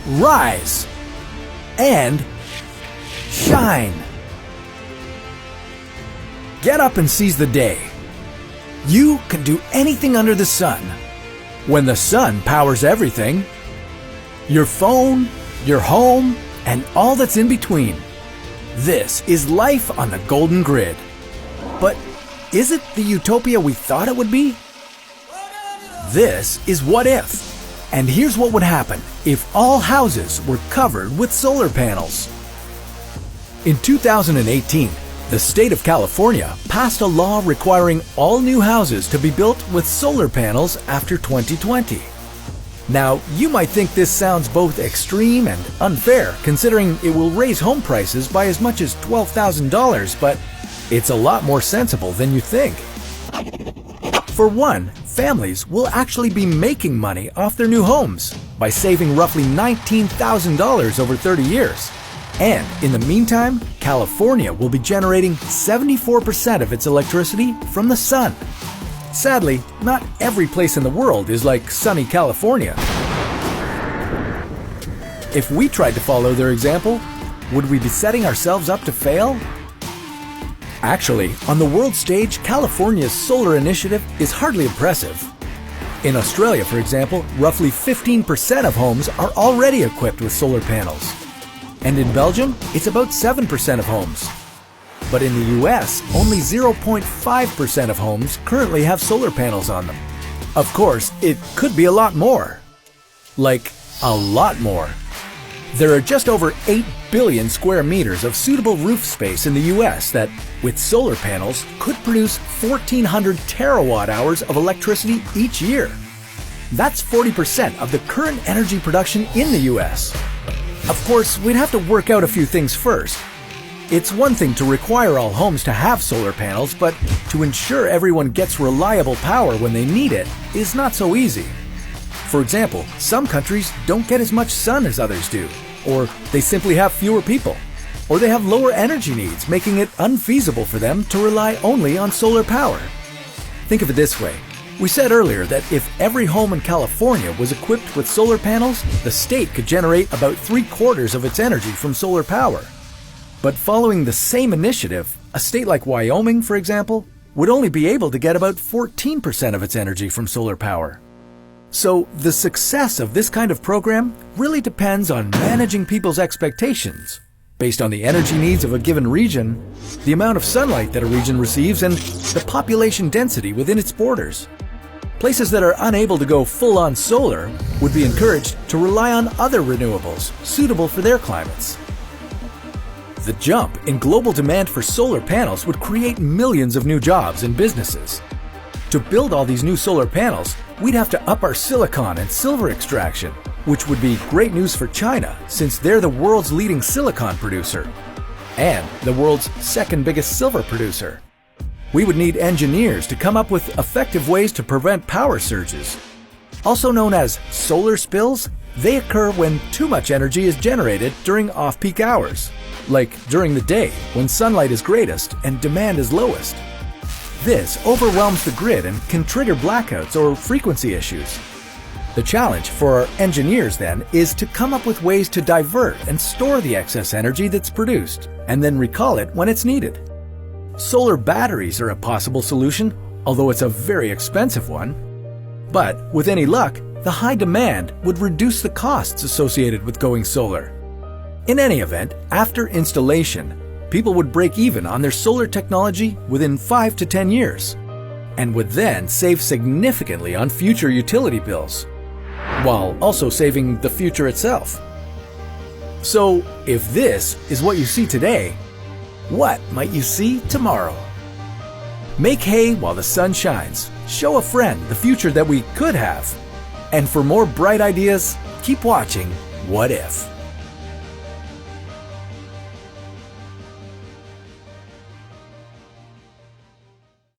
rise, and shine. Get up and seize the day. You can do anything under the sun. When the sun powers everything, your phone, your home, and all that's in between. This is life on the golden grid. But is it the utopia we thought it would be? This is What If. And here's what would happen if all houses were covered with solar panels. In 2018, the state of California passed a law requiring all new houses to be built with solar panels after 2020. Now, you might think this sounds both extreme and unfair, considering it will raise home prices by as much as $12,000, but it's a lot more sensible than you think. For one, families will actually be making money off their new homes by saving roughly $19,000 over 30 years. And in the meantime, California will be generating 74% of its electricity from the sun. Sadly, not every place in the world is like sunny California. If we tried to follow their example, would we be setting ourselves up to fail? Actually, on the world stage, California's solar initiative is hardly impressive. In Australia, for example, roughly 15% of homes are already equipped with solar panels. And in Belgium, it's about 7% of homes. But in the US, only 0.5% of homes currently have solar panels on them. Of course, it could be a lot more. Like, a lot more. There are just over 8 billion square meters of suitable roof space in the US that, with solar panels, could produce 1,400 terawatt hours of electricity each year. That's 40% of the current energy production in the US. Of course, we'd have to work out a few things first. It's one thing to require all homes to have solar panels, but to ensure everyone gets reliable power when they need it is not so easy. For example, some countries don't get as much sun as others do, or they simply have fewer people, or they have lower energy needs, making it unfeasible for them to rely only on solar power. Think of it this way. We said earlier that if every home in California was equipped with solar panels, the state could generate about 3/4 of its energy from solar power. But following the same initiative, a state like Wyoming, for example, would only be able to get about 14% of its energy from solar power. So the success of this kind of program really depends on managing people's expectations, based on the energy needs of a given region, the amount of sunlight that a region receives, and the population density within its borders. Places that are unable to go full-on solar would be encouraged to rely on other renewables suitable for their climates. The jump in global demand for solar panels would create millions of new jobs and businesses. To build all these new solar panels, we'd have to up our silicon and silver extraction, which would be great news for China since they're the world's leading silicon producer and the world's second biggest silver producer. We would need engineers to come up with effective ways to prevent power surges. Also known as solar spills, they occur when too much energy is generated during off-peak hours, like during the day when sunlight is greatest and demand is lowest. This overwhelms the grid and can trigger blackouts or frequency issues. The challenge for our engineers then is to come up with ways to divert and store the excess energy that's produced, and then recall it when it's needed. Solar batteries are a possible solution, although it's a very expensive one. But with any luck, the high demand would reduce the costs associated with going solar. In any event, after installation, people would break even on their solar technology within 5 to 10 years, and would then save significantly on future utility bills, while also saving the future itself. So, if this is what you see today, what might you see tomorrow? Make hay while the sun shines. Show a friend the future that we could have. And for more bright ideas, keep watching What If.